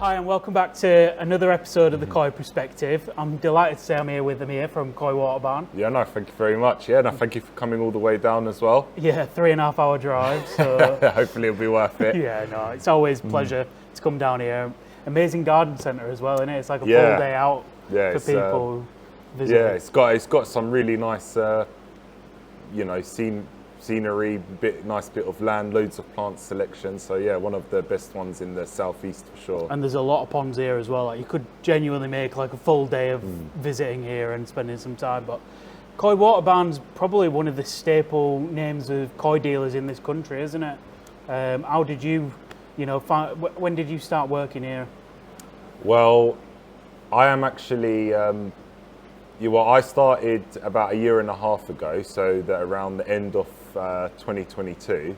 Hi and welcome back to another episode of the Koi Perspective. I'm delighted to say I'm here with Amir from Koi Water Barn. Yeah, no, thank you very much. Yeah, no, thank you for coming all the way down as well. Yeah, 3.5 hour drive. So hopefully it'll be worth it. yeah, no, it's always a pleasure to come down here. Amazing garden centre as well, isn't it? It's like a full day out for people visiting. Yeah, it's got some really nice, scenery, nice bit of land, loads of plant selection. So yeah, one of the best ones in the southeast for sure. And there's a lot of ponds here as well. Like you could genuinely make like a full day of visiting here and spending some time. But Koi Water Barn's probably one of the staple names of koi dealers in this country, isn't it? How did you, when did you start working here? Well, I am actually. I started about 1.5 years ago, so that around the end of 2022.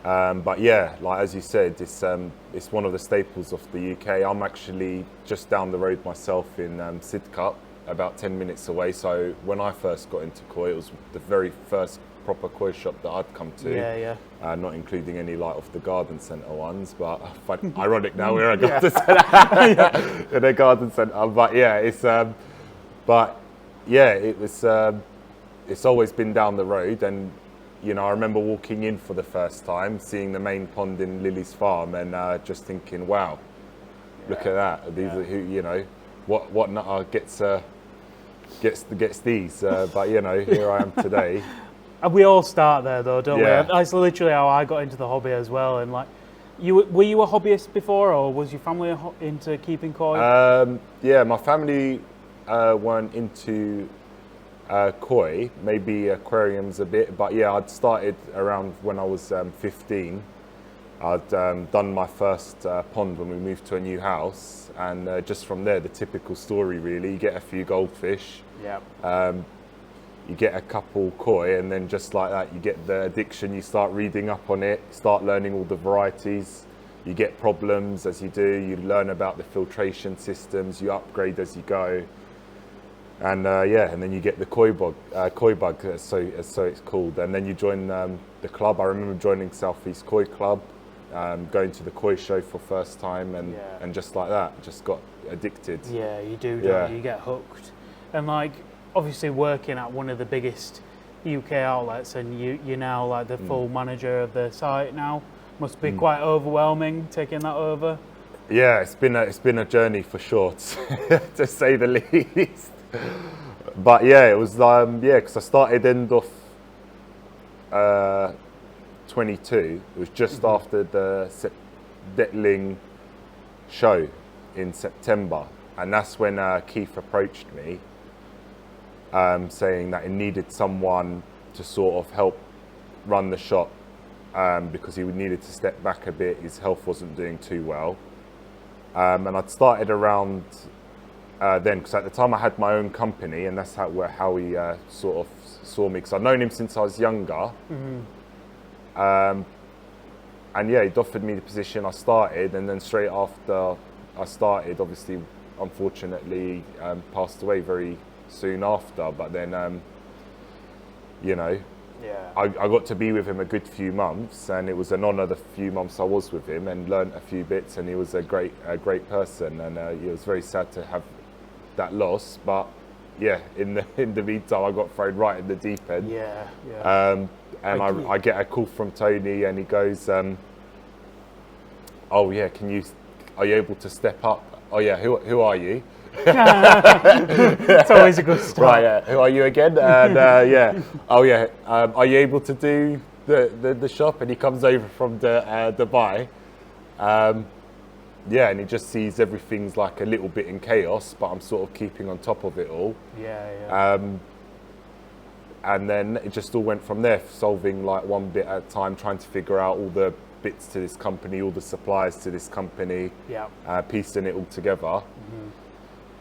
But yeah, like as you said, it's one of the staples of the UK. I'm actually just down the road myself in Sidcup, about 10 minutes away. So when I first got into koi, it was the very first proper koi shop that I'd come to. Yeah. Not including any like of the garden centre ones, but ironic now we're a garden centre in a garden centre. But yeah, it's always been down the road, and I remember walking in for the first time, seeing the main pond in Lily's farm, and just thinking, wow, look at that. These are who, what nutter gets these. But here I am today. And we all start there though, don't we? That's literally how I got into the hobby as well. And like, were you a hobbyist before, or was your family into keeping koi? Yeah, my family weren't into koi, maybe aquariums a bit, but yeah, I'd started around when I was 15. I'd done my first pond when we moved to a new house, and just from there, the typical story really, you get a few goldfish, you get a couple koi, and then just like that, you get the addiction, you start reading up on it, start learning all the varieties, you get problems as you do, you learn about the filtration systems, you upgrade as you go. And and then you get the koi bug, so it's called. And then you join the club. I remember joining Southeast Koi Club, going to the koi show for first time, and just like that, just got addicted. Yeah, you do, don't you? You get hooked. And like, obviously working at one of the biggest UK outlets, and you're now like the full manager of the site now. Must be quite overwhelming taking that over. Yeah, it's been a journey for sure, to say the least. But yeah, it was because I started end of 22. It was just after the Detling show in September, and that's when Keith approached me, saying that he needed someone to sort of help run the shop, because he needed to step back a bit. His health wasn't doing too well, and I'd started around then, because at the time I had my own company, and that's how he sort of saw me, because I'd known him since I was younger. And yeah, he'd offered me the position. I started, and then straight after I started, obviously, unfortunately, passed away very soon after. But then, I got to be with him a good few months, and it was an honour the few months I was with him, and learnt a few bits. And he was a great person, and it was very sad to have that loss. But yeah, in the meantime, I got thrown right in the deep end. And I get a call from Tony, and he goes, "Oh yeah, are you able to step up? Oh yeah, who are you?" It's always a good start. Right, yeah. Who are you again? And oh yeah, are you able to do the shop? And he comes over from Dubai. And he just sees everything's like a little bit in chaos, but I'm sort of keeping on top of it all. And then it just all went from there, solving like one bit at a time, trying to figure out all the bits to this company, all the suppliers to this company, piecing it all together.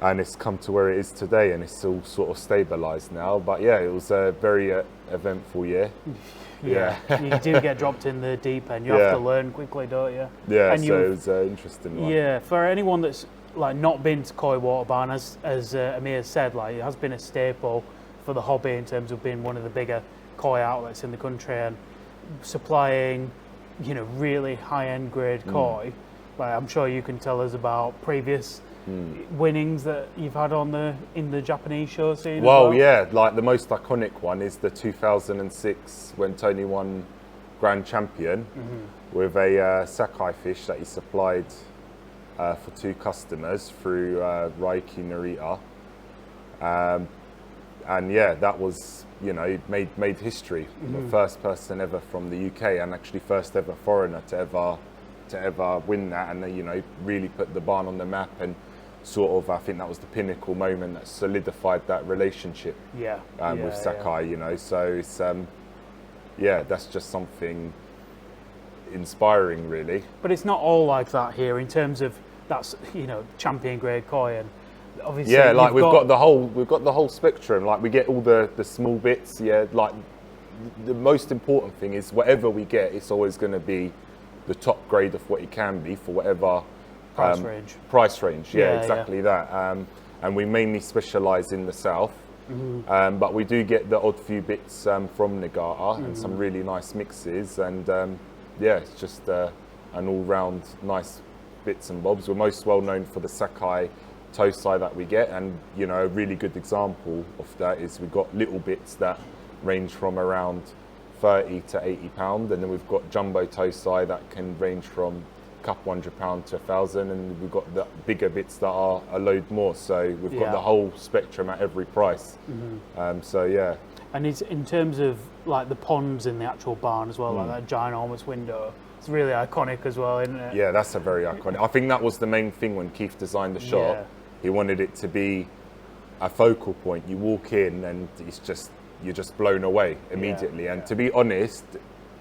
And it's come to where it is today, and it's all sort of stabilised now. But yeah, it was a very eventful year. You do get dropped in the deep end. You have to learn quickly, don't you? Yeah, and so it was an interesting one. Yeah, for anyone that's like not been to Koi Water Barn, as Amir said, like it has been a staple for the hobby in terms of being one of the bigger koi outlets in the country and supplying, really high-end grade koi. Like, I'm sure you can tell us about previous winnings that you've had in the Japanese show scene. Well, yeah, like the most iconic one is the 2006 when Tony won Grand Champion with a Sakai fish that he supplied for 2 customers through Raiki Narita. And yeah, that was, you know, made history. The first person ever from the UK, and actually first ever foreigner to ever win that, and you know, really put the barn on the map, and sort of, I think that was the pinnacle moment that solidified that relationship with Sakai. You know, so it's yeah, that's just something inspiring, really. But it's not all like that here in terms of that's, you know, champion grade koi, and obviously like we've got the whole spectrum. Like we get all the small bits. Yeah, like the most important thing is whatever we get, it's always going to be the top grade of what it can be for whatever price range. Yeah, exactly that. And we mainly specialise in the south, but we do get the odd few bits from Nagata and some really nice mixes. And yeah, it's just an all-round nice bits and bobs. We're most well known for the Sakai Tosai that we get, and you know, a really good example of that is we've got little bits that range from around 30 to 80 pound, and then we've got jumbo Tosai that can range from a couple £100 to 1,000, and we've got the bigger bits that are a load more. So we've got the whole spectrum at every price. So yeah. And it's in terms of like the ponds in the actual barn as well, like that ginormous window. It's really iconic as well, isn't it? Yeah, that's a very iconic. I think that was the main thing when Keith designed the shop. Yeah. He wanted it to be a focal point. You walk in and you're just blown away immediately. And to be honest,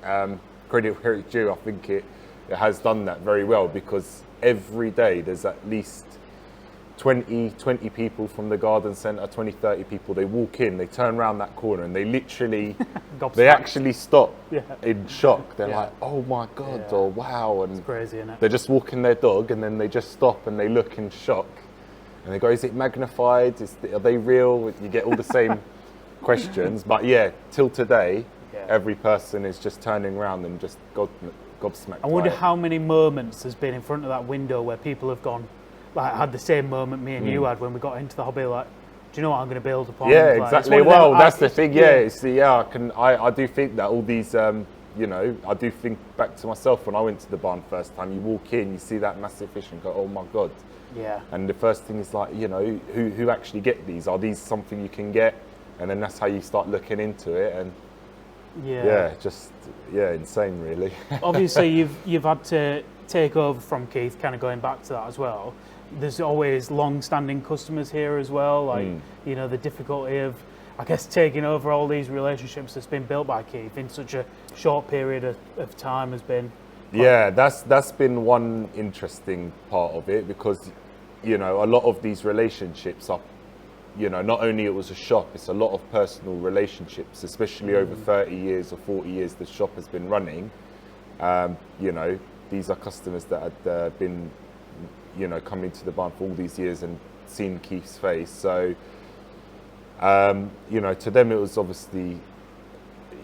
credit where it's due, I think it has done that very well, because every day there's at least 20 people from the garden centre, 20, 30 people. They walk in, they turn around that corner, and they literally, they actually stop in shock. They're like, oh my God, or wow. And it's crazy, isn't it? they're just walking their dog, and then they just stop and they look in shock. And they go, is it magnified? Are they real? You get all the same questions. But yeah, till today, every person is just turning around and just gobsmacked. I wonder how many moments there's been in front of that window where people have gone, like, had the same moment me and you had when we got into the hobby, like, do you know what I'm going to build upon? Yeah, like, exactly. Well, that's the thing. I do think that all these, you know, I do think back to myself when I went to the barn first time. You walk in, you see that massive fish and go, oh my God. Yeah. And the first thing is like, you know, who actually get these? Are these something you can get? And then that's how you start looking into it. And insane, really. Obviously, you've had to take over from Keith, kind of going back to that as well. There's always long-standing customers here as well, like you know, the difficulty of, I guess, taking over all these relationships that's been built by Keith in such a short period of time has been. Yeah, that's been one interesting part of it, because you know, a lot of these relationships are, you know, not only it was a shop, it's a lot of personal relationships, especially over 30 years or 40 years the shop has been running. You know, these are customers that had been, you know, coming to the barn for all these years and seen Keith's face. So, you know, to them it was obviously,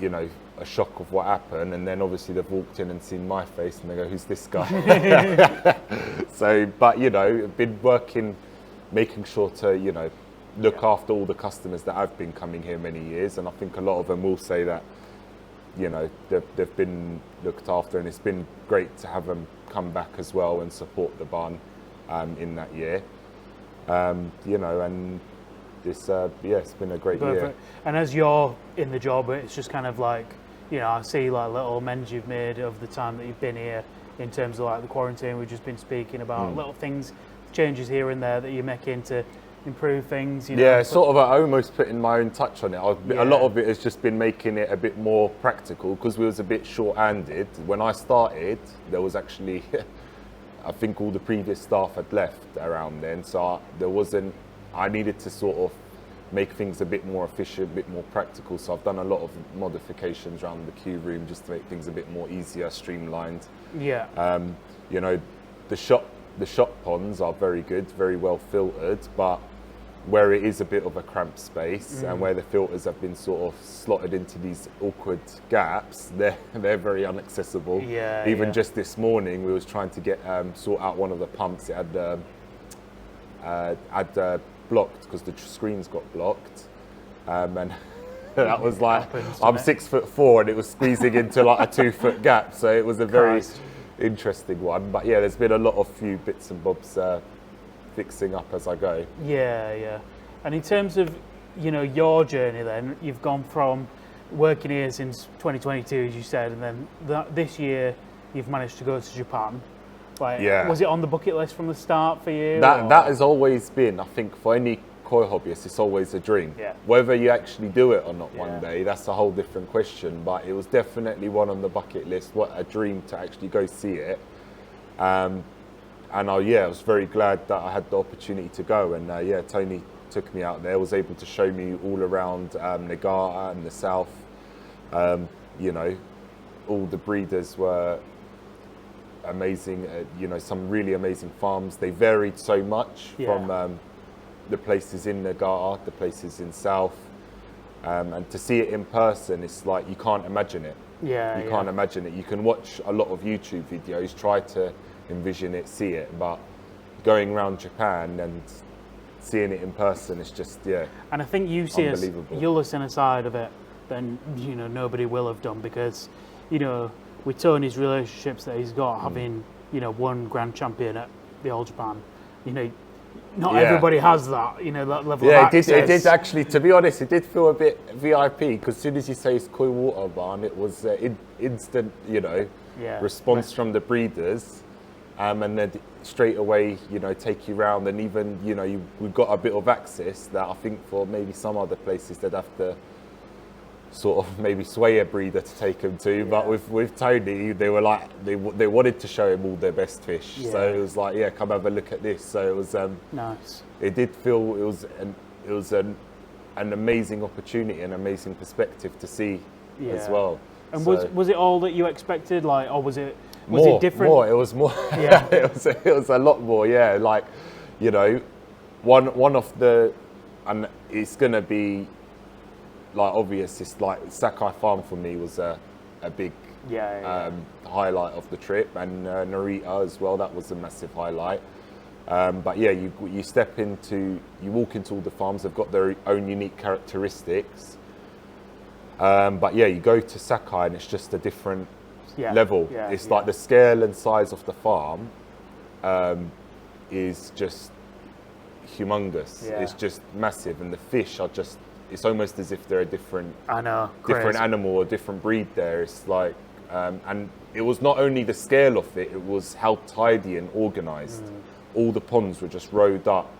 you know, a shock of what happened, and then obviously they've walked in and seen my face and they go, who's this guy? So, but you know, been working, making sure to, you know, look after all the customers that have been coming here many years, and I think a lot of them will say that, you know, they've been looked after, and it's been great to have them come back as well and support the barn in that year. You know, and this, it's been a great year. And as you're in the job, it's just kind of like, you know, I see like little amends you've made of the time that you've been here in terms of like the quarantine we've just been speaking about, little things, changes here and there that you're making to improve things, you know. Yeah, sort of almost putting my own touch on it. A lot of it has just been making it a bit more practical, because we was a bit short-handed. When I started, there was actually, I think all the previous staff had left around then, so I needed to sort of make things a bit more efficient, a bit more practical. So I've done a lot of modifications around the queue room just to make things a bit more easier, streamlined. Yeah. You know, the shop ponds are very good, very well filtered, but where it is a bit of a cramped space and where the filters have been sort of slotted into these awkward gaps, they're very inaccessible. Yeah, Even yeah. just this morning, we was trying to get sort out one of the pumps. It had blocked because the screens got blocked, and that was like, I'm 6'4" and it was squeezing into like a 2-foot gap. So it was a very interesting one. But yeah, there's been a lot of few bits and bobs fixing up as I go. Yeah. And in terms of, your journey then, you've gone from working here since 2022, as you said, and then this year you've managed to go to Japan. Like, was it on the bucket list from the start for you? That has always been, I think, for any koi hobbyist, it's always a dream. Yeah. Whether you actually do it or not one day, that's a whole different question. But it was definitely one on the bucket list. What a dream to actually go see it. And I was very glad that I had the opportunity to go. And Tony took me out there, was able to show me all around Nagata and the south. All the breeders were amazing. Some really amazing farms. They varied so much from the places in Nagata, the places in south. And to see it in person, it's like you can't imagine it. You can't imagine it. You can watch a lot of YouTube videos, try to envision it, see it, but going around Japan and seeing it in person, it's just And I think you'll have seen a side of it then nobody will have done, because with Tony's relationships that he's got, having one grand champion at the All Japan, not everybody has that that level of access. It did actually, to be honest, it did feel a bit VIP, because as soon as you say it's Koi Water Barn, it was instant response from the breeders. And then straight away, take you round, and even, we've got a bit of access that I think for maybe some other places they'd have to sort of maybe sway a breeder to take them to. But with Tony, they were like, they wanted to show him all their best fish. So it was like, come have a look at this. So it was nice. It did feel it was an amazing opportunity, an amazing perspective to see as well. And was it all that you expected, like, or was it? Was more, it different? More. It was more. Yeah. it was a lot more. Yeah, like, one of the, and it's gonna be like obvious. It's like Sakai Farm for me was a big highlight of the trip, and Narita as well. That was a massive highlight. But yeah, you walk into all the farms. They've got their own unique characteristics. But yeah, you go to Sakai and it's just a different level. It's like the scale and size of the farm is just humongous. It's just massive, and the fish are just, it's almost as if they're a different animal or different breed there. It's like, and it was not only the scale of it, it was how tidy and organized. All the ponds were just rowed up,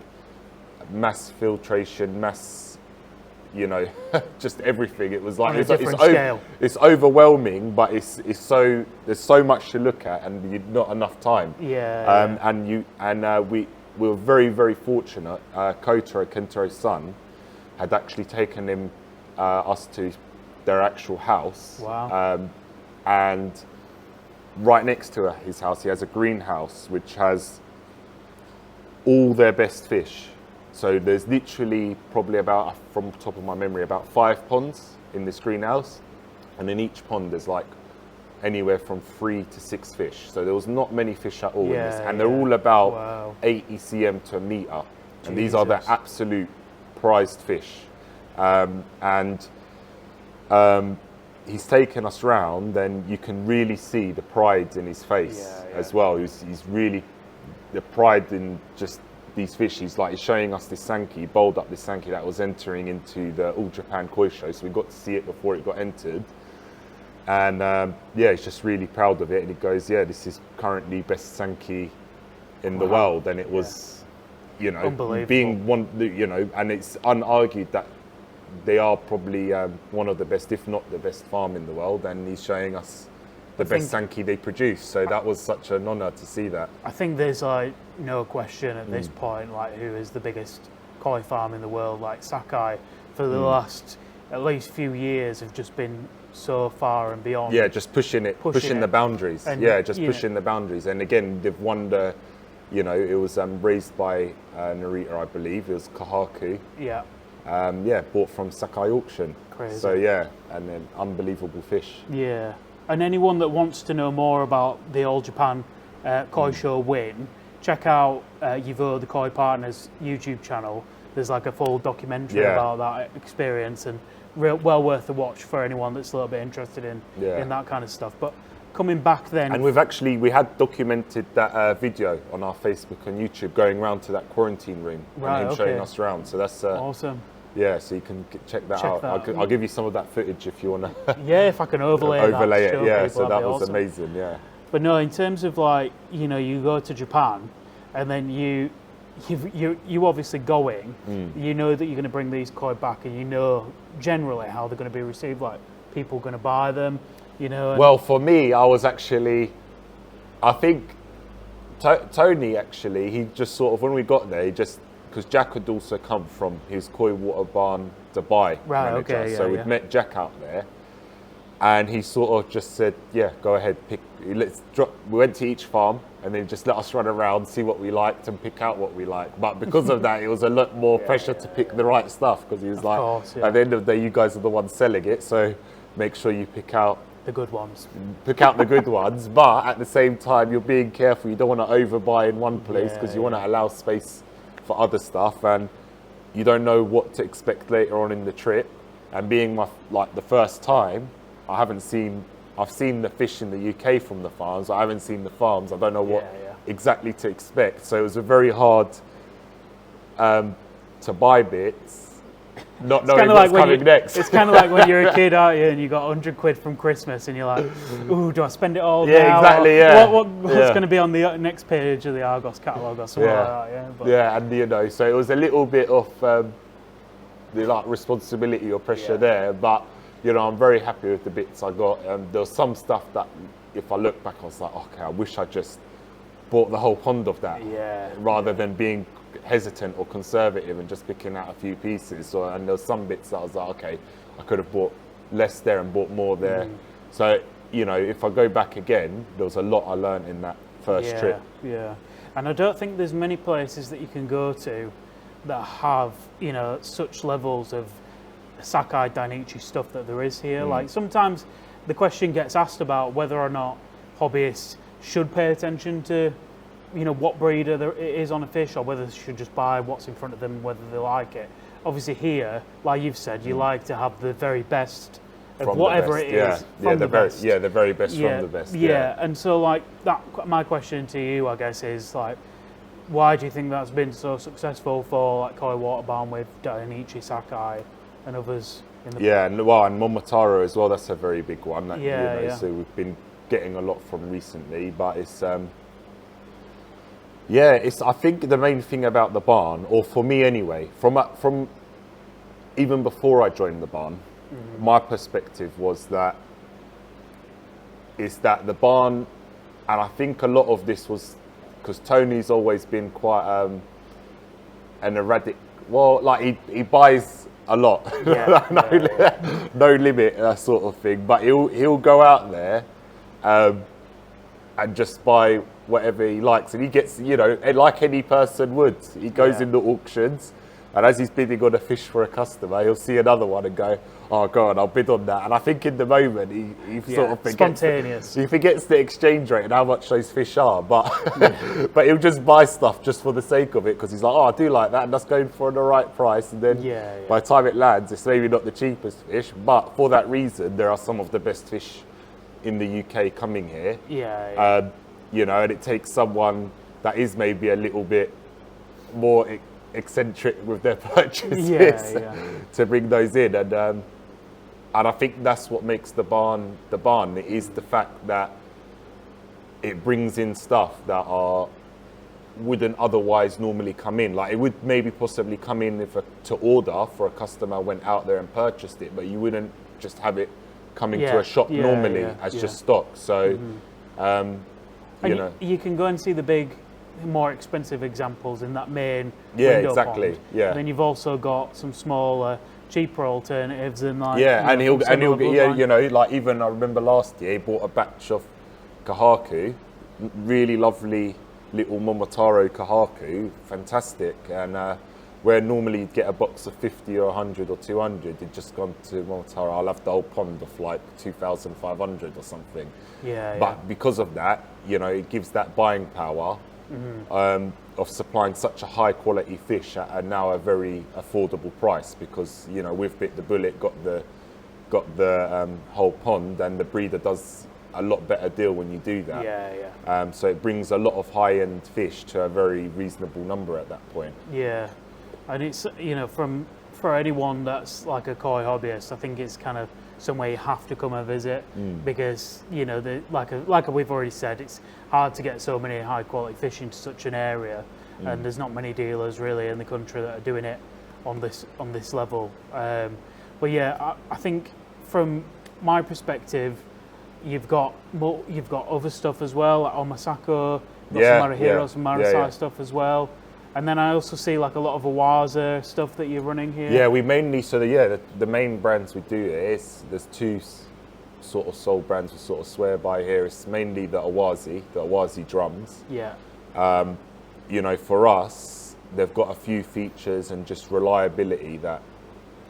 mass filtration, just everything. It was like it's overwhelming, but it's so, there's so much to look at, and not enough time. And we were very, very fortunate. Kotaro, Kento's son, had actually taken us to their actual house. Wow. And right next to his house, he has a greenhouse which has all their best fish. So there's literally probably about, from the top of my memory, about 5 ponds in this greenhouse. And in each pond there's like anywhere from 3 to 6 fish. So there was not many fish at all in this. And they're all about 8 ECM to a metre. And these are the absolute prized fish. He's taken us round, and you can really see the pride in his face as well. He's really, the pride in just these fish. He's showing us this Sankey, bowled up this Sankey that was entering into the All Japan Koi Show, so we got to see it before it got entered. And he's just really proud of it, and he goes, this is currently best Sankey in the world. And it was, being one, and it's unargued that they are probably one of the best, if not the best farm in the world, and he's showing us the best Sankey they produce. So that was such an honour to see that. I think there's no question at this point, who is the biggest koi farm in the world. Sakai, for the last at least few years, have just been so far and beyond. Yeah, just pushing the boundaries. And, pushing the boundaries. And again, they've won the it was raised by Narita, I believe. It was Kahaku. Yeah. Bought from Sakai auction. Crazy. So and then unbelievable fish. Yeah. And anyone that wants to know more about the All Japan Koi Show win, check out Yivo, the Koi Partners YouTube channel. There's like a full documentary about that experience, and well worth the watch for anyone that's a little bit interested in that kind of stuff. But coming back then, and we had documented that video on our Facebook and YouTube, going around to that quarantine room and him showing us around. So that's awesome. Yeah, so you can check that out. I'll give you some of that footage if you want to. Yeah, if I can overlay it. Yeah, so that was awesome. Amazing. Yeah. But no, in terms of like, you go to Japan, and then you obviously going. You know that you're going to bring these koi back, and you know generally how they're going to be received. Like, people going to buy them, Well, for me, I think Tony actually, he just sort of, when we got there, because Jack had also come from his Koi Water Barn Dubai manager. So we'd met Jack out there, and he sort of just said, "Yeah, go ahead, pick. Let's drop." We went to each farm, and then just let us run around, see what we liked, and pick out what we liked. But because of that, it was a lot more pressure to pick the right stuff, because he was at the end of the day, you guys are the ones selling it, so make sure you pick out the good ones. Pick out the good ones, but at the same time, you're being careful. You don't want to overbuy in one place, because you want to allow space for other stuff, and you don't know what to expect later on in the trip. And being the first time, I've seen the fish in the UK from the farms. I haven't seen the farms. I don't know what exactly to expect. So it was very hard to buy bits, not knowing what's coming next. It's kind of like when you're a kid, aren't you, and you got 100 quid from Christmas, and you're like, ooh, do I spend it all now? Exactly, What's going to be on the next page of the Argos catalogue or something like that, and so it was a little bit of the responsibility or pressure there, but I'm very happy with the bits I got. There was some stuff that, if I look back, I was like, okay, I wish I just bought the whole pond of that, rather than being hesitant or conservative and just picking out a few pieces. And there was some bits that I was like, okay, I could have bought less there and bought more there. So, if I go back again, there was a lot I learned in that first trip. Yeah, and I don't think there's many places that you can go to that have, such levels of Sakai Dainichi stuff that there is here. Like, sometimes the question gets asked about whether or not hobbyists should pay attention to, what breeder there is on a fish, or whether they should just buy what's in front of them, whether they like it. Obviously here, like you've said, you like to have the very best of from whatever it is from the best. The very best from the best. Yeah, and so like that, my question to you, I guess, is like, why do you think that's been so successful for like Koi Water Barn with Dainichi, Sakai, and others? And Momotaro as well. That's a very big one. That, So we've been getting a lot from recently, but it's I think the main thing about the barn, or for me anyway, from even before I joined the barn, my perspective was that the barn, and I think a lot of this was because Tony's always been quite an erratic. Well, like he buys a lot, no limit, that sort of thing. But he'll go out there and just buy whatever he likes, and he gets, like any person would, he goes into auctions, and as he's bidding on a fish for a customer, he'll see another one and go, oh god, I'll bid on that. And I think in the moment he sort of forgets spontaneous. He forgets the exchange rate and how much those fish are, but but he'll just buy stuff just for the sake of it, because he's like, oh, I do like that, and that's going for the right price. And then by the time it lands, it's maybe not the cheapest fish, but for that reason, there are some of the best fish in the UK coming here. And it takes someone that is maybe a little bit more eccentric with their purchases to bring those in. And I think that's what makes the barn. It is the fact that it brings in stuff that wouldn't otherwise normally come in. Like, it would maybe possibly come in to order for a customer went out there and purchased it, but you wouldn't just have it coming to a shop normally as just stock. So, you can go and see the big, more expensive examples in that main window pond. And then you've also got some smaller, cheaper alternatives, and like he'll get like, even I remember last year he bought a batch of Kahaku, really lovely little Momotaro Kahaku, fantastic. And where normally you'd get a box of 50 or 100 or 200, you'd just gone to Momotaro, I'll have the whole pond of like 2,500 or something. Yeah. But because of that, you know, it gives that buying power of supplying such a high quality fish at now a very affordable price, because, you know, we've bit the bullet, got the whole pond, and the breeder does a lot better deal when you do that. Yeah. So it brings a lot of high-end fish to a very reasonable number at that point. Yeah, and it's, you know, for anyone that's like a koi hobbyist, I think it's kind of somewhere you have to come and visit, because, you know, like we've already said, it's hard to get so many high quality fish into such an area, and there's not many dealers really in the country that are doing it on this level. But yeah, I think from my perspective, you've got other stuff as well, like Omasako, some Marahiro, some Marasai stuff as well. And then I also see like a lot of Awaza stuff that you're running here. Yeah, we mainly, the main brands we do is, there's two sort of sole brands we sort of swear by here. It's mainly the Awazi drums. Yeah. You know, for us, they've got a few features and just reliability that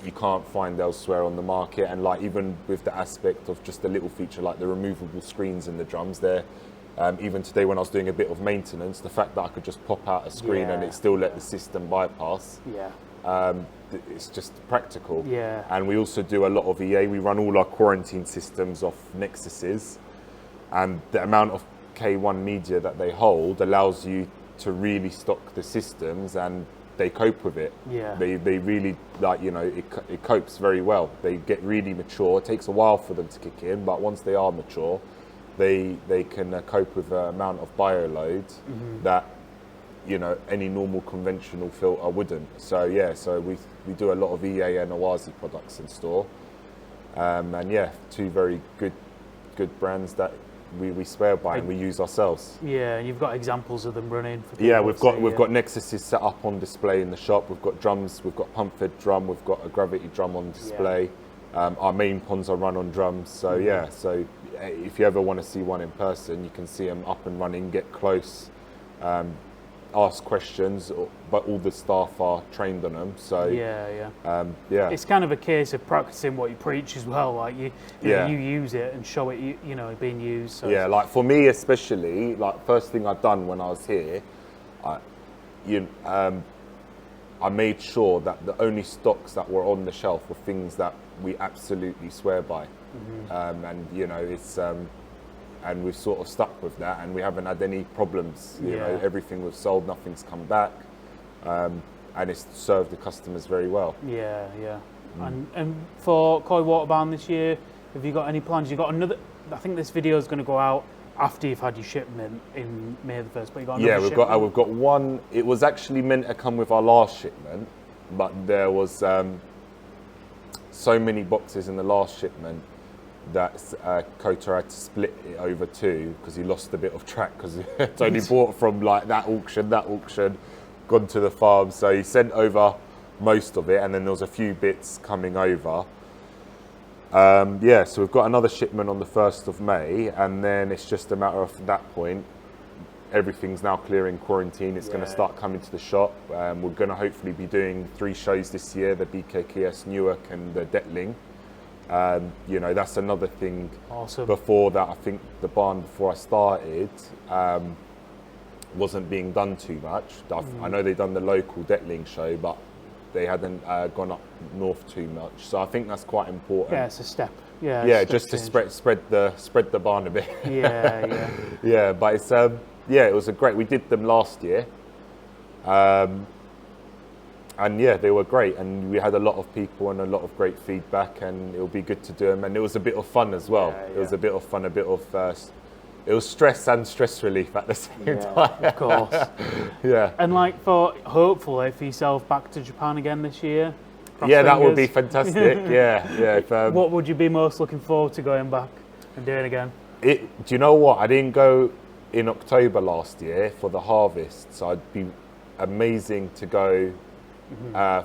you can't find elsewhere on the market. And like, even with the aspect of just a little feature like the removable screens in the drums there, even today when I was doing a bit of maintenance, the fact that I could just pop out a screen and it still let the system bypass, it's just practical. Yeah. And we also do a lot of EA. We run all our quarantine systems off Nexuses, and the amount of K1 media that they hold allows you to really stock the systems, and they cope with it. Yeah. They really, like, you know, it copes very well. They get really mature. It takes a while for them to kick in, but once they are mature, they can cope with the amount of bio load that, you know, any normal conventional filter wouldn't. So yeah, so we do a lot of EA and Awazi products in store, and yeah, two very good brands that we swear by and we use ourselves. Yeah, and you've got examples of them running. For Yeah, we've got Nexuses set up on display in the shop. We've got drums. We've got pump fed drum. We've got a gravity drum on display. Our main ponds are run on drums. So yeah, so if you ever want to see one in person, you can see them up and running. Get close, ask questions, but all the staff are trained on them. So yeah, it's kind of a case of practicing what you preach as well. Like you use it and show it, you know, being used. So yeah, like for me especially, like first thing I'd done when I was here, I made sure that the only stocks that were on the shelf were things that we absolutely swear by, and you know, it's and we've sort of stuck with that, and we haven't had any problems. You know, everything we've sold, nothing's come back, and it's served the customers very well. Yeah. And for Koi Waterbound this year, have you got any plans? You got another? I think this video is going to go out after you've had your shipment in May the 1st, but you got another shipment? We've got one. It was actually meant to come with our last shipment, but there was so many boxes in the last shipment that Kota had to split it over two, because he lost a bit of track, because it's only bought from like that auction, gone to the farm. So he sent over most of it, and then there was a few bits coming over. So we've got another shipment on the 1st of May, and then it's just a matter of that point. Everything's now clearing quarantine. It's going to start coming to the shop. We're going to hopefully be doing 3 shows this year: the BKKS Newark and the Detling. You know, that's another thing. Awesome. Before that, I think the barn before I started wasn't being done too much. I know they've done the local Detling show, but they hadn't gone up north too much. So I think that's quite important. Yeah, it's a step. Just to spread the barn a bit. Yeah. Yeah, but it's it was we did them last year. And yeah, they were great, and we had a lot of people and a lot of great feedback, and it'll be good to do them. And it was a bit of fun as well. It was a bit of fun, it was stress and stress relief at the same time. Of course. Yeah. And like, hopefully for yourself back to Japan again this year. That would be fantastic. If, what would you be most looking forward to going back and doing again? Do you know what? I didn't go in October last year for the harvest, so it'd be amazing to go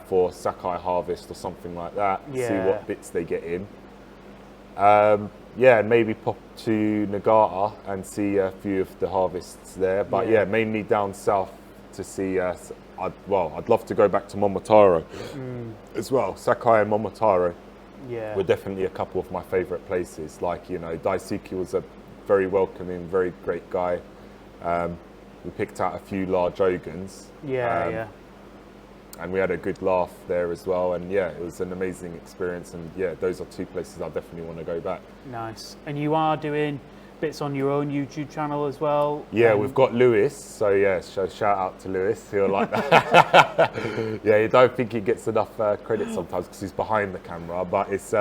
for Sakai harvest or something like that. See what bits they get in. yeah, maybe pop to Nagata and see a few of the harvests there. But yeah, mainly down south to see. I'd love to go back to Momotaro as well. Sakai and Momotaro were definitely a couple of my favourite places. Like, you know, Daisuke was a very welcoming, very great guy. We picked out a few large ogans. And we had a good laugh there as well. And yeah, it was an amazing experience. And yeah, those are two places I definitely want to go back. Nice. And you are doing bits on your own YouTube channel as well? Yeah, we've got Lewis. So yeah, shout out to Lewis. He'll like that. Yeah, you don't think he gets enough credit sometimes because he's behind the camera. But it's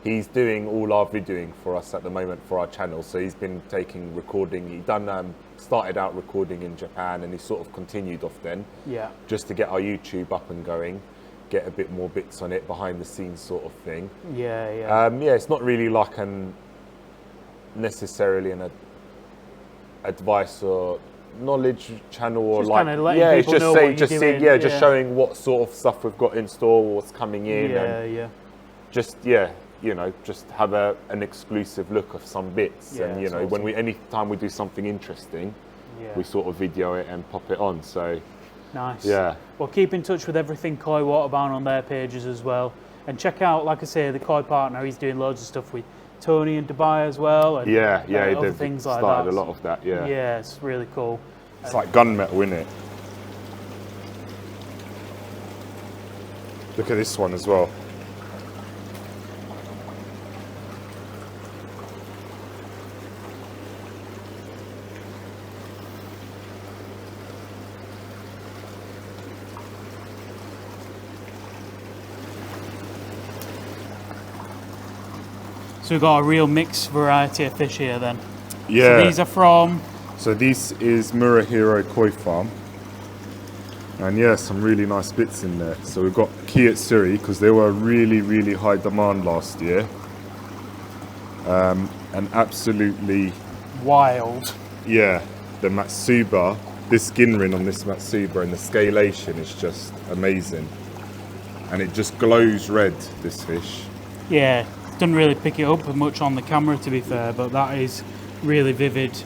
he's doing all our videoing for us at the moment for our channel. So he's been recording. He started out recording in Japan, and he sort of continued off then. Yeah. Just to get our YouTube up and going, get a bit more bits on it, behind the scenes sort of thing. Yeah. Yeah, it's not really like necessarily an advice or knowledge channel, or just like it's just showing what sort of stuff we've got in store, what's coming in. Just you know, just have an exclusive look of some bits. And you know, awesome. Anytime we do something interesting, we sort of video it and pop it on. So nice. Yeah. Well, keep in touch with everything Koi Waterbound on their pages as well, and check out, like I say, the Koi partner. He's doing loads of stuff with Tony in Dubai as well. And he did things like started that. a lot of that. Yeah, it's really cool. It's like gunmetal, isn't it? Look at this one as well. So we've got a real mixed variety of fish here then. Yeah. So these are from? So this is Murahiro Koi Farm. And yeah, some really nice bits in there. So we've got Kiyotsuri, because they were really, really high demand last year. And absolutely wild. Yeah, the Matsuba, this Ginrin on this Matsuba and the scalation is just amazing. And it just glows red, this fish. Yeah. Doesn't really pick it up much on the camera, to be fair, but that is really vivid.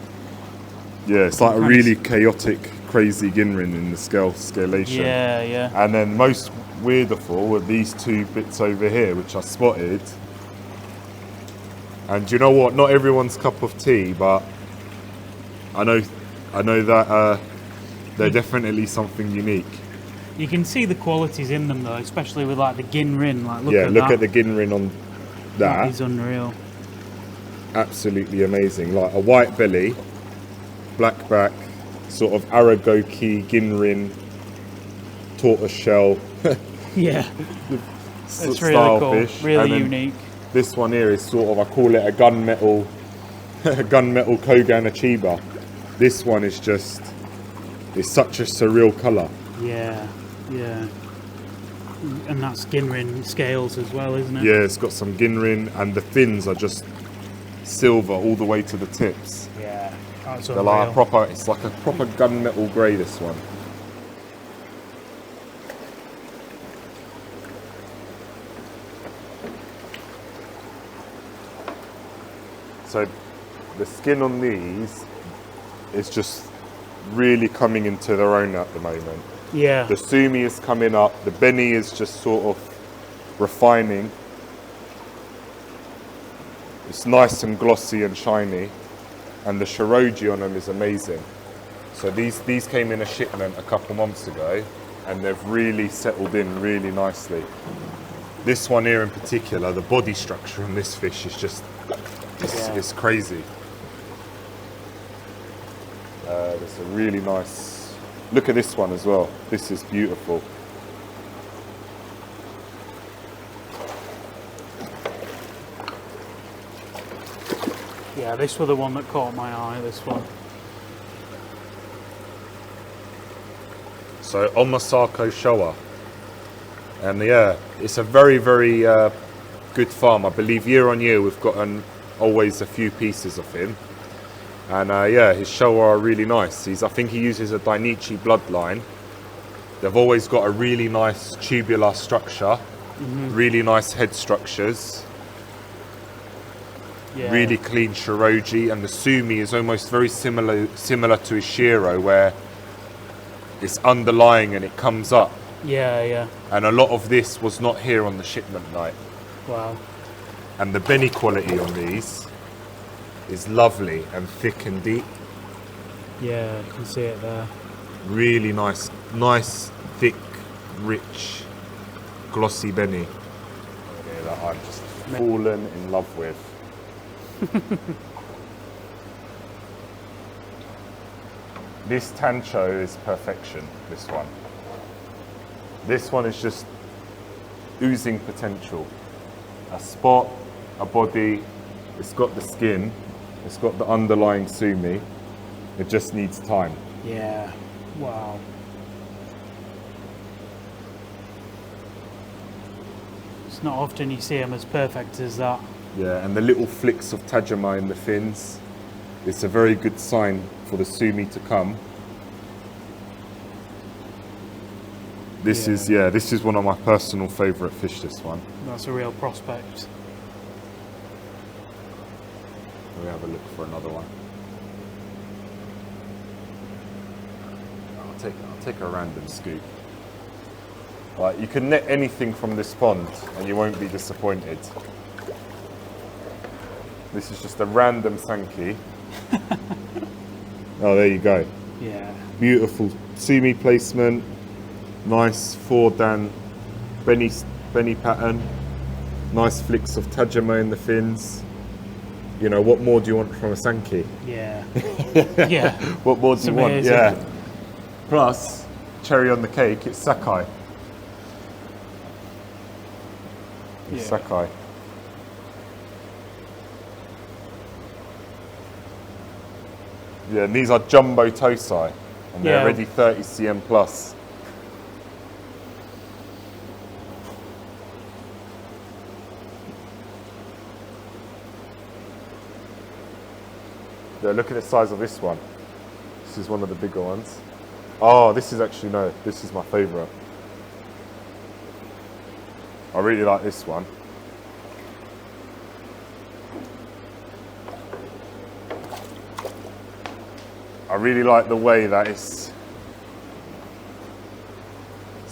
Yeah, it's like a really chaotic, crazy Ginrin in the scalation. Yeah. And then most weirdful were these two bits over here, which I spotted. And do you know what? Not everyone's cup of tea, but I know that they're definitely something unique. You can see the qualities in them though, especially with like the Ginrin. Like, look at the Ginrin on. That is unreal. Absolutely amazing. Like a white belly, black back, sort of Aragoki, Ginrin, tortoise shell. Yeah. It's really cool. Fish. Really unique. This one here is sort of, I call it a gunmetal Kogan Achiba. This one is just, it's such a surreal colour. Yeah. And that's Ginrin scales as well, isn't it? Yeah, it's got some Ginrin, and the fins are just silver all the way to the tips. Yeah, that's They're like it's like a proper gunmetal grey, this one. So the skin on these is just really coming into their own at the moment. Yeah. The sumi is coming up, the beni is just sort of refining. It's nice and glossy and shiny, and the shiroji on them is amazing. So these came in a shipment a couple months ago, and they've really settled in really nicely. This one here in particular, the body structure on this fish is just, it's crazy. There's a really nice, look at this one as well. This is beautiful. Yeah, this was the one that caught my eye, this one. So Omasako Showa. And yeah, it's a very, very good farm. I believe year on year we've gotten always a few pieces of him. And yeah, his Showa are really nice. I think he uses a Dainichi bloodline. They've always got a really nice tubular structure, really nice head structures. Yeah. Really clean shiroji, and the sumi is almost very similar to ishiro, where it's underlying and it comes up. Yeah, yeah. And a lot of this was not here on the shipment night. Wow. And the beni quality on these is lovely and thick and deep. Yeah, you can see it there. Really nice, thick, rich, glossy beni. Yeah, that I've just fallen in love with. This tancho is perfection, this one. This one is just oozing potential. A spot, a body, it's got the skin, it's got the underlying sumi. It just needs time. Yeah. Wow. It's not often you see them as perfect as that. Yeah, and the little flicks of tajima in the fins, it's a very good sign for the sumi to come. This is one of my personal favourite fish, this one. That's a real prospect. We'll have a look for another one. I'll take a random scoop. Right, you can net anything from this pond and you won't be disappointed. This is just a random Sankey. Oh, there you go. Yeah. Beautiful sumi placement. Nice 4-dan Benny pattern. Nice flicks of tajima in the fins. You know, what more do you want from a Sankey? Yeah. Yeah. What more do you want? Amazing. Yeah. Plus, cherry on the cake, it's Sakai. It's Yeah. Sakai. Yeah, and these are jumbo tosai, and they're Yeah. already 30 cm plus. Yeah, look at the size of this one. This is one of the bigger ones. Oh, this is actually, no, this is my favourite. I really like this one. I really like the way that it's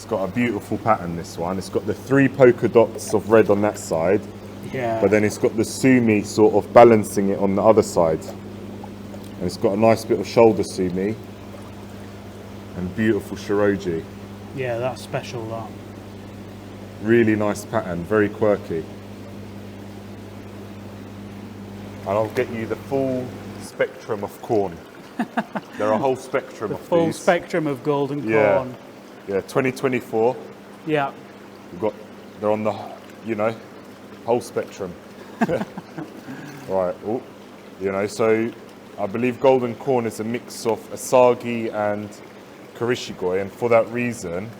got a beautiful pattern, this one. It's got the 3 polka dots of red on that side, Yeah. but then it's got the sumi sort of balancing it on the other side. And it's got a nice bit of shoulder sumi and beautiful shiroji. Yeah, that's special, that. Really nice pattern, very quirky. And I'll get you the full spectrum of corn. There are a whole spectrum The of full these. spectrum of golden Yeah. corn. Yeah, 2024. Yeah. They're on the, you know, whole spectrum. Right. Oh, you know, so I believe golden corn is a mix of asagi and karishigoi, and for that reason,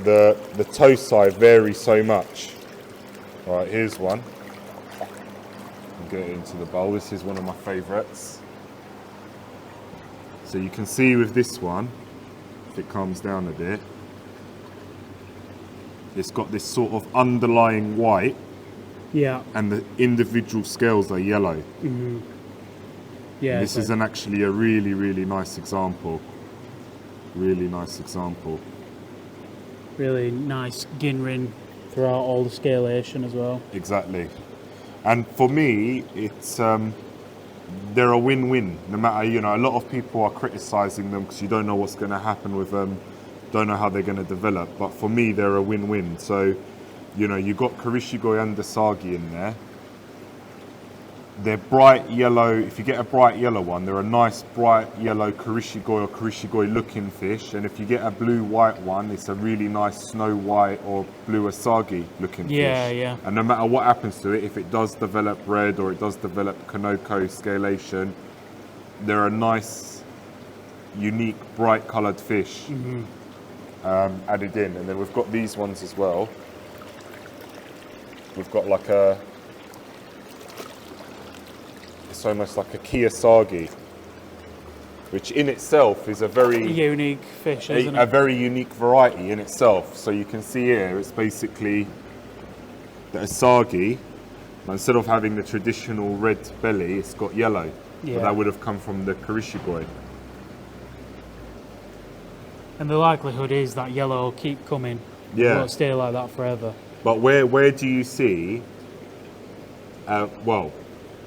the tosai vary so much. All right, here's one. I'll get it into the bowl. This is one of my favourites. So you can see with this one, if it calms down a bit, it's got this sort of underlying white, Yeah. and the individual scales are yellow. Yeah. This is actually a really, really nice example. Really nice example. really nice ginrin throughout all the scalation as well. Exactly. And for me, it's they're a win-win. No matter, you know, a lot of people are criticizing them because you don't know what's going to happen with them, don't know how they're going to develop. But for me, they're a win-win. So, you know, you got Karishigoi and Dasagi in there. They're bright yellow. If you get a bright yellow one, they're a nice bright yellow Karishigoi or Karishigoi looking fish. And if you get a blue-white one, it's a really nice snow white or blue Asagi looking fish. Yeah. And no matter what happens to it, if it does develop red or it does develop Kanoko scalation, they're a nice, unique, bright coloured fish added in. And then we've got these ones as well. We've got like a, it's almost like a Kiyosagi, which in itself is a very Unique fish, isn't a it? very unique variety in itself. So you can see here, it's basically the Asagi, But instead of having the traditional red belly, it's got yellow. Yeah. But that would have come from the Karishigoi. And the likelihood is that yellow will keep coming. Yeah. It won't stay like that forever. But where do you see, well,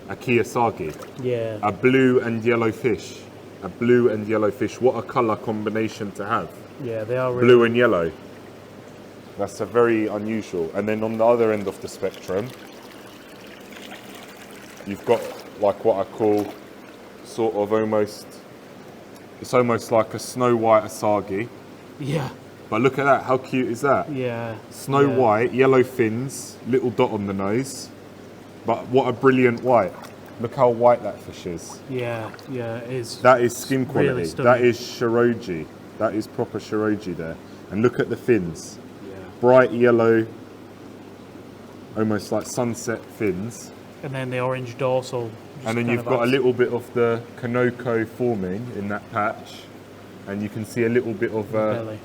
a Kiyosaki? Yeah. A blue and yellow fish. A blue and yellow fish. What a colour combination to have. Yeah, they are really... Blue and yellow. That's a very unusual. And then on the other end of the spectrum, you've got like what I call sort of almost, it's almost like a snow white asagi. Yeah. But look at that, how cute is that? Yeah. Snow white, yellow fins, little dot on the nose. But what a brilliant white. Look how white that fish is. Yeah, yeah, it is. That is skin quality. Really stunning. That is shiroji. That is proper shiroji there. And look at the fins. Yeah. Bright yellow, almost like sunset fins. And then the orange dorsal. And then you've got a little bit of the kanoko forming in that patch. And you can see a little bit of belly.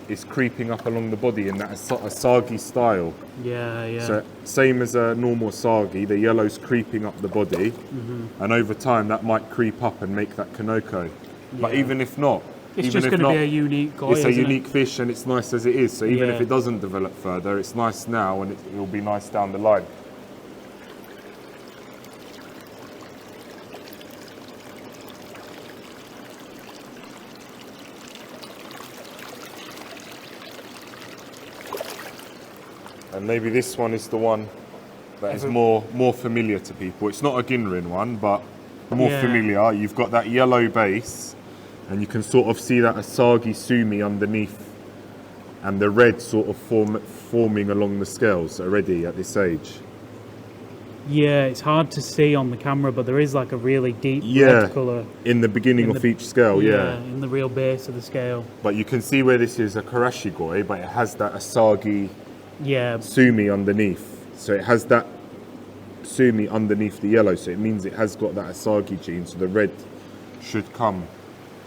It's creeping up along the body in that asagi style. Yeah, yeah. So same as a normal asagi, the yellow's creeping up the body, and over time that might creep up and make that kanoko. But Yeah. even if not, It's even just if going to not, be a unique koi, it's a isn't unique fish and it's nice as it is. So even if Yeah. it doesn't develop further, it's nice now and it'll be nice down the line. And maybe this one is the one that is more familiar to people. It's not a Ginrin one, but more Yeah. familiar. You've got that yellow base, and you can sort of see that asagi sumi underneath, and the red sort of forming along the scales already at this age. Yeah, it's hard to see on the camera, but there is like a really deep Yeah, red colour. in the beginning of each scale, yeah. In the real base of the scale. But you can see where this is a Karashigoi, but it has that asagi Yeah, sumi underneath. So it has that sumi underneath the yellow, so it means it has got that asagi gene, so the red should come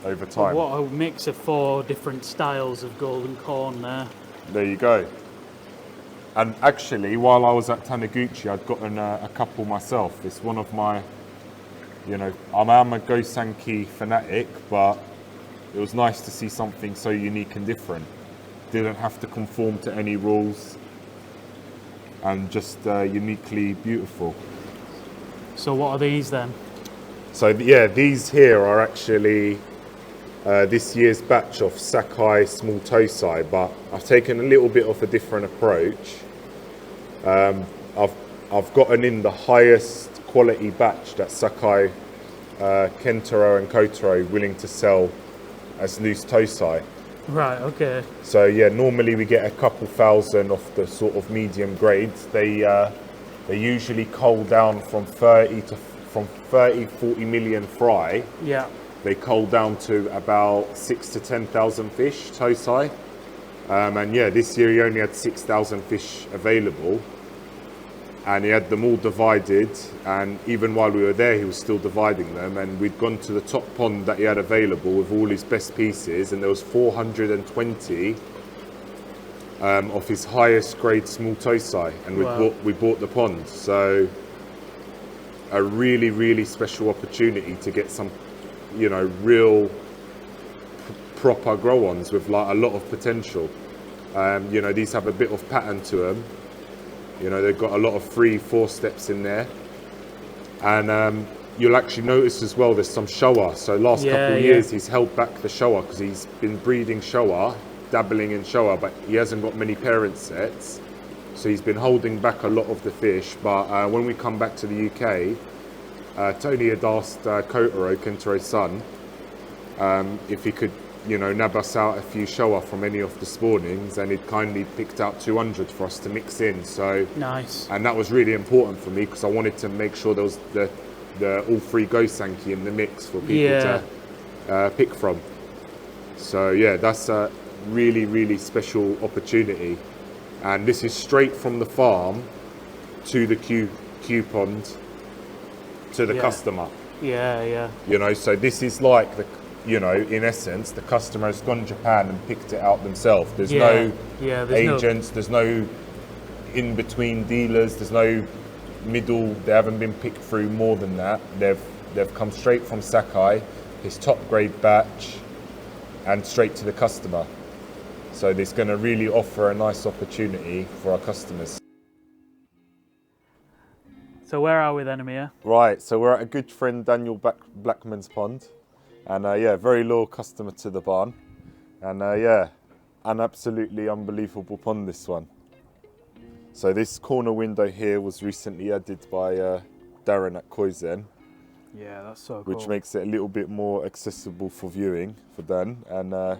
over time. what a mix of 4 different styles of golden corn there. There you go. And actually, while I was at Taniguchi, I'd gotten a couple myself. It's one of my, you know, I'm a Gosanki fanatic, but it was nice to see something so unique and different. Didn't have to conform to any rules, and just uniquely beautiful. So what are these then? So yeah, these here are actually this year's batch of Sakai small tosai, but I've taken a little bit of a different approach. I've gotten in the highest quality batch that Sakai, Kentaro and Kotaro willing to sell as loose tosai. Right, okay. So yeah, normally we get a couple thousand of the sort of medium grades. They usually cull down from 30 to 40 million fry. Yeah. They cull down to about 6,000 to 10,000 fish tosai. And yeah, this year he only had 6,000 fish available, and he had them all divided. And even while we were there, he was still dividing them. And we'd gone to the top pond that he had available with all his best pieces, and there was 420 of his highest grade small tosai, and we bought the pond. So a really, really special opportunity to get some, you know, real proper grow-ons with like a lot of potential. You know, these have a bit of pattern to them. You know, they've got a lot of 3-4 steps in there. And you'll actually notice as well there's some Showa. So last couple of years he's held back the Showa because he's been breeding Showa, dabbling in Showa, but he hasn't got many parent sets. So he's been holding back a lot of the fish. But when we come back to the UK, Tony had asked Kotaro, Kentaro's son, if he could, you know, nab us out a few Showa from any of the spawnings, and he'd kindly picked out 200 for us to mix in. So nice. And that was really important for me because I wanted to make sure there was the all 3 Gosanki in the mix for people to pick from. So yeah, that's a really, really special opportunity. And this is straight from the farm to the Q pond to the customer. Yeah, yeah. You know, so this is like the, you know, in essence, the customer has gone to Japan and picked it out themselves. There's no agents, there's no in-between dealers, there's no middle. They haven't been picked through more than that. They've come straight from Sakai, his top grade batch, and straight to the customer. So this is going to really offer a nice opportunity for our customers. So where are we then, Amir? Right, so we're at a good friend Daniel Blackman's pond, and yeah, very loyal customer to the barn, and yeah, an absolutely unbelievable pond, this one. So this corner window here was recently added by Darren at Koizen. Yeah, that's so cool. Which makes it a little bit more accessible for viewing for Dan, and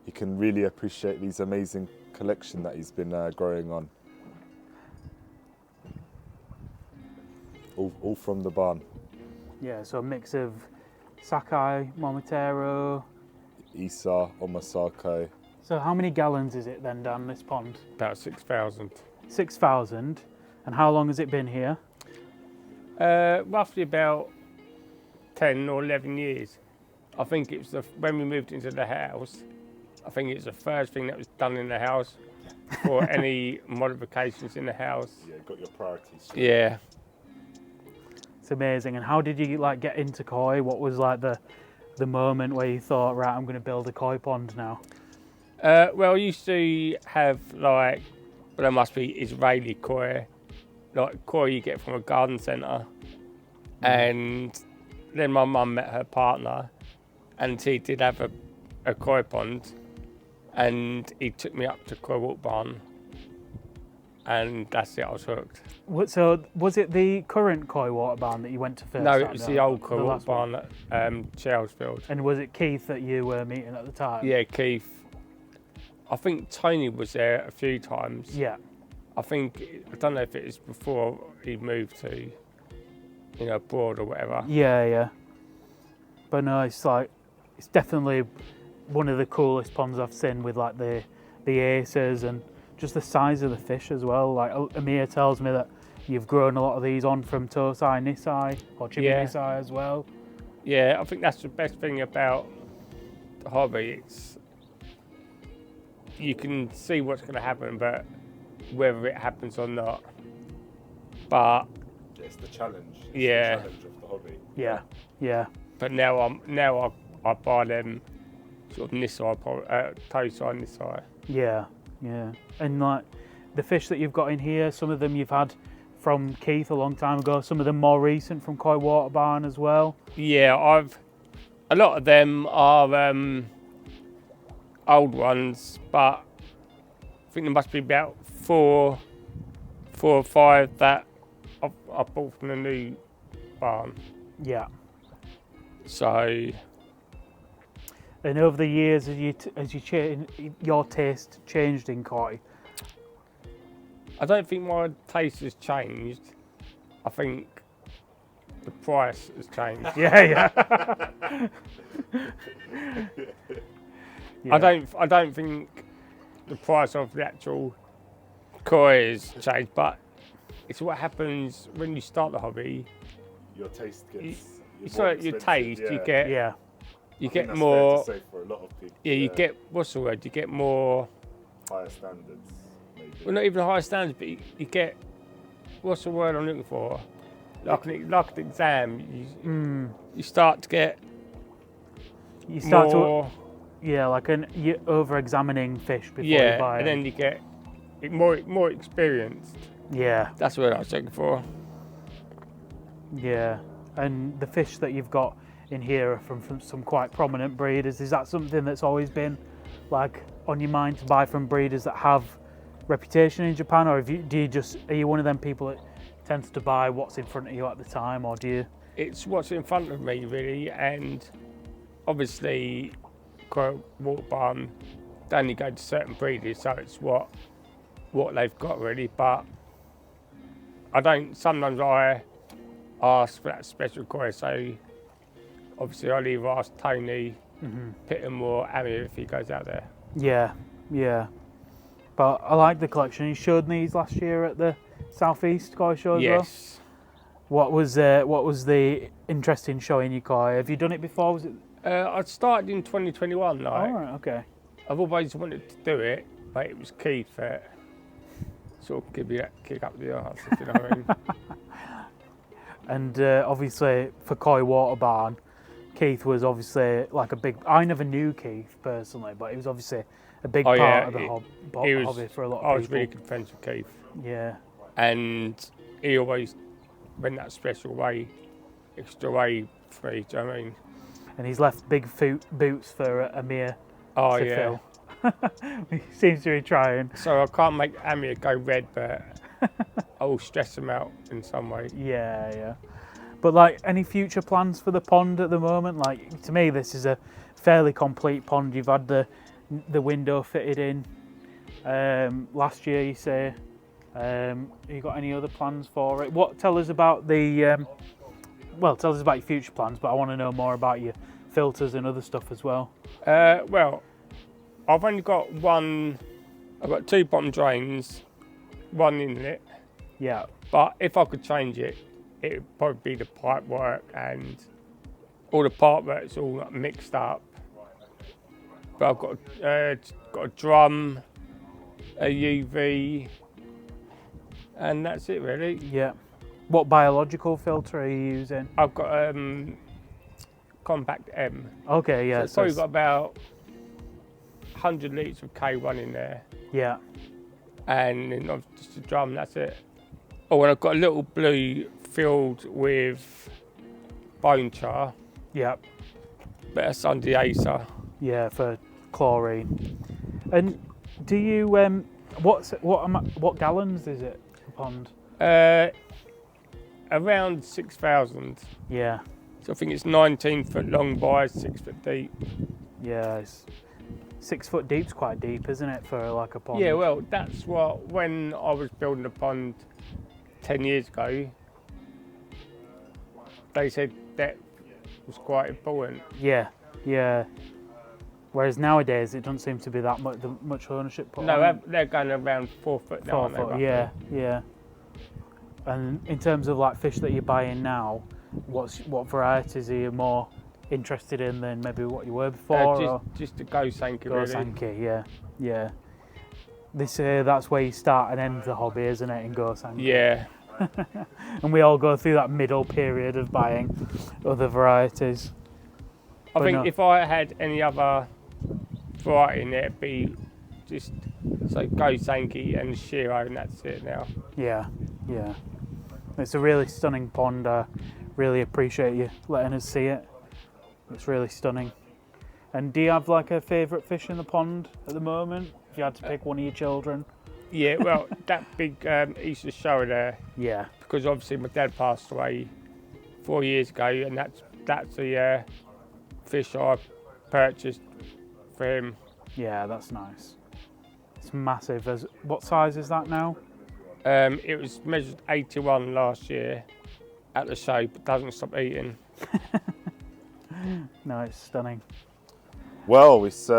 he can really appreciate these amazing collection that he's been growing on. All from the barn. Yeah, so a mix of Sakai, Momotaro. Isa, Omasake. So how many gallons is it then, Dan, this pond? About 6,000. 6,000. And how long has it been here? Roughly about 10 or 11 years. I think it's when we moved into the house, I think it's the first thing that was done in the house for any modifications in the house. Yeah, got your priorities. Yeah. It's amazing. And how did you like get into koi? What was like the moment where you thought, right, I'm going to build a koi pond now? Well, I used to have like, well, there must be Israeli koi, like koi you get from a garden centre. And then my mum met her partner, and he did have a koi pond, and he took me up to Koi Walk Barn, and that's it, I was hooked. So was it the current koi water barn that you went to first? No, it was the old Koi Walk last Barn at Chelsfield. And was it Keith that you were meeting at the time? Yeah, Keith. I think Tony was there a few times. Yeah. I don't know if it was before he moved to, abroad or whatever. Yeah. But no, it's definitely one of the coolest ponds I've seen, with like the aces and just the size of the fish as well. Like Amir tells me that you've grown a lot of these on from Tosai, Nisai, or Chibi Nisai as well. Yeah, I think that's the best thing about the hobby. You can see what's going to happen, but whether it happens or not. But it's the challenge. It's yeah, the challenge of the hobby. Yeah. But now I buy them sort of Nisai, Tosai Nisai. Yeah. And like the fish that you've got in here, some of them you've had from Keith a long time ago, some of them more recent from Koi Water Barn as well. Yeah, a lot of them are old ones, but I think there must be about four or five that I bought from the new barn. Yeah. So. And over the years, your taste changed in koi? I don't think my taste has changed. I think the price has changed. Yeah. I don't think the price of the actual koi has changed, but it's what happens when you start the hobby. Your taste gets. Your taste, you get. Yeah. I You think get that's more. fair to say for a lot of people. Yeah, you get, what's the word? You get more. Higher standards, maybe. Well, not even higher standards, but you get, what's the word I'm looking for? Like an exam, you start to get. You start more, to. Yeah, like you're over-examining fish before you buy and them. then you get more experienced. Yeah. That's what I was looking for. Yeah, and the fish that you've got in here are from some quite prominent breeders. Is that something that's always been like on your mind to buy from breeders that have reputation in Japan, or are you one of them people that tends to buy what's in front of you at the time, or do you? It's what's in front of me really, and obviously Koi Walk Barn, they only go to certain breeders, so it's what they've got really. But sometimes I ask for that special koi, so obviously I'll either ask Tony Pitham or Amir if he goes out there. Yeah. But I like the collection. You showed me these last year at the Southeast Koi Show as well. Yes. What was the interest in showing you koi? Have you done it before? Was it? I started in 2021. Like, All right, okay. I've always wanted to do it, but it was Keith that sort of give you that kick up the arse, if you know what I mean. And obviously for Koi Water Barn, Keith was obviously like a big. I never knew Keith personally, but he was obviously a big part of the hobby for a lot of people. I was really good friends with Keith. Yeah. And he always went that special way, extra way for me, do you know what I mean? And he's left big boots for Amir Oh, to yeah. fill. He seems to be trying. So I can't make Amir go red, but I'll stress him out in some way. Yeah, yeah. But like, any future plans for the pond at the moment? Like, to me, this is a fairly complete pond. You've had the window fitted in last year, you say. You got any other plans for it? Tell us about the. Tell us about your future plans, but I want to know more about your filters and other stuff as well. Well, I've only got one. I've got 2 bottom drains, 1 inlet. Yeah. But if I could change it, it would probably be the pipe work, and all the pipe work's all mixed up. But I've got a drum, a UV, and that's it really. Yeah. What biological filter are you using? I've got Compact M. Okay, yeah. So it's probably got about 100 litres of K1 in there. Yeah. And then I've just a drum, that's it. Oh, and I've got a little blue filled with bone char. Yeah. But that's under the Acer. Yeah, for chlorine. And do you what gallons is it a pond? Around 6,000. Yeah. So I think it's 19 foot long by 6 foot deep. Yeah, it's 6 foot deep's quite deep, isn't it, for like a pond? Yeah, well, that's what, when I was building a pond 10 years ago, they said depth was quite important. Yeah, yeah. Whereas nowadays it doesn't seem to be that much ownership put on No, it. they're going around 4 foot now, 4 aren't they, foot, roughly? yeah, yeah. And in terms of like fish that you're buying now, what varieties are you more interested in than maybe what you were before? Just to go Sakai, Go really. Sankey, yeah, yeah. They say that's where you start and end the hobby, isn't it, in Go Sankey? Yeah. And we all go through that middle period of buying other varieties. I But think no. if I had any other variety in there, it'd be just Go Sankey and Shiro, and that's it now. Yeah, yeah. It's a really stunning pond. I really appreciate you letting us see it. It's really stunning. And do you have like a favourite fish in the pond at the moment? If you had to pick one of your children? Yeah, well, that big Easter shower there, Yeah, because obviously my dad passed away 4 years ago, and that's the fish I purchased for him. yeah, that's nice. It's massive. What size is that now? It was measured 81 last year at the show, but doesn't stop eating. No, it's stunning. Well, it's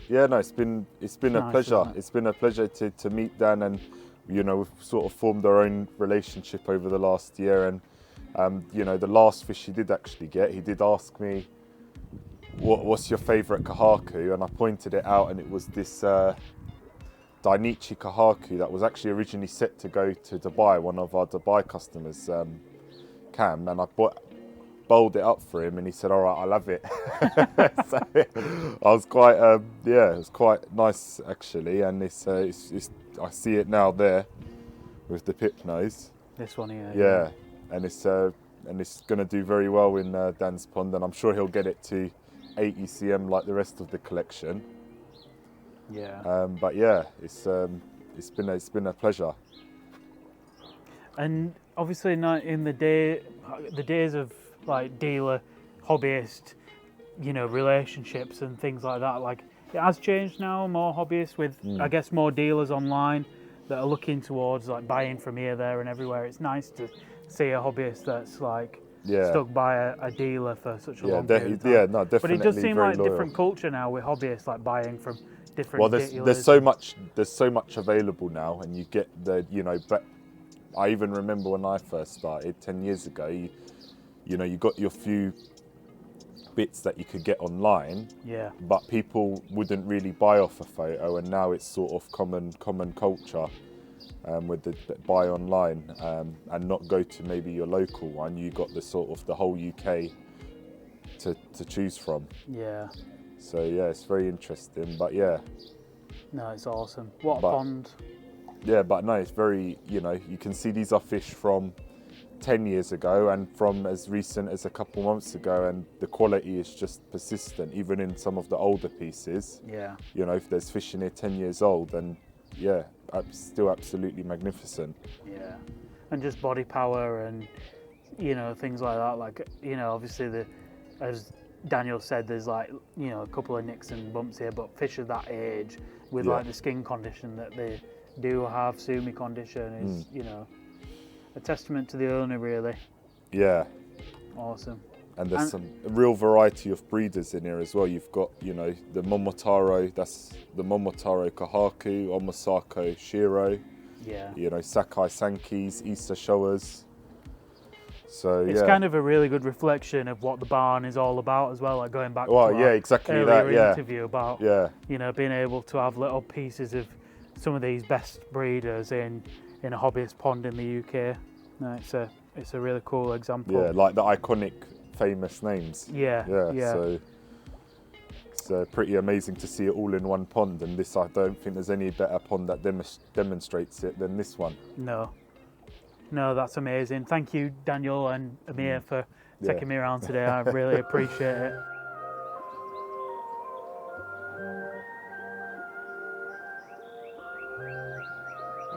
it's been a Nice, pleasure. isn't it? It's been a pleasure to meet Dan, and we've sort of formed our own relationship over the last year. And the last fish he did actually get, he did ask me, what's your favourite kahaku? And I pointed it out, and it was this Dainichi kahaku that was actually originally set to go to Dubai, one of our Dubai customers, Cam, and I bowled it up for him, and he said, "All right, I'll have it." So I was quite, it was quite nice actually, and it's I see it now there with the pip nose. This one here. Yeah, and it's going to do very well in Dan's pond, and I'm sure he'll get it to 8 ECM like the rest of the collection. Yeah. But yeah, it's been a pleasure. And obviously, in the days of like dealer, hobbyist, relationships and things like that, like it has changed now. More hobbyists with, I guess, more dealers online that are looking towards like buying from here, there, and everywhere. It's nice to see a hobbyist that's like stuck by a dealer for such a long period of time. Yeah, no, definitely. But it does seem very like loyal. different culture now with hobbyists like buying from different Well, dealers. there's so much available now, and you get but I even remember when I first started 10 years ago, you got your few bits that you could get online, Yeah. but people wouldn't really buy off a photo, and now it's sort of common culture with the buy online and not go to maybe your local one. You got the sort of the whole UK to choose from. Yeah. So yeah, it's very interesting. But yeah. No, it's awesome. What a pond. Yeah, but no, it's very, you know, you can see these are fish from 10 years ago and from as recent as a couple months ago, and the quality is just persistent, even in some of the older pieces. Yeah. You know, if there's fish in here 10 years old, then yeah, still absolutely magnificent. Yeah. And just body power and, you know, things like that. Like, you know, obviously as Daniel said, there's like, you know, a couple of nicks and bumps here, but fish of that age with like the skin condition that they do have, sumi condition, is, you know, a testament to the owner, really. Yeah. Awesome. And there's some real variety of breeders in here as well. You've got, you know, the Momotaro, that's the Momotaro Kahaku, Omasako Shiro. Yeah. You know, Sakai Sankis, Issa Showas. So it's kind of a really good reflection of what the barn is all about as well. Like going back to our exactly earlier that. interview about, you know, being able to have little pieces of some of these best breeders in a hobbyist pond in the UK. No, it's a really cool example. Yeah, like the iconic famous names. Yeah. So it's pretty amazing to see it all in one pond, and this, I don't think there's any better pond that demonstrates it than this one. No, that's amazing. Thank you, Daniel and Amir, for taking me around today. I really appreciate it.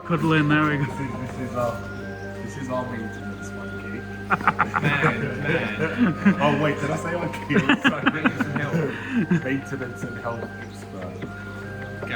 Cuddling, there we go. This is our maintenance monkey. Man. Oh wait, did I say monkey? Sorry, maintenance and health. Maintenance and health expert.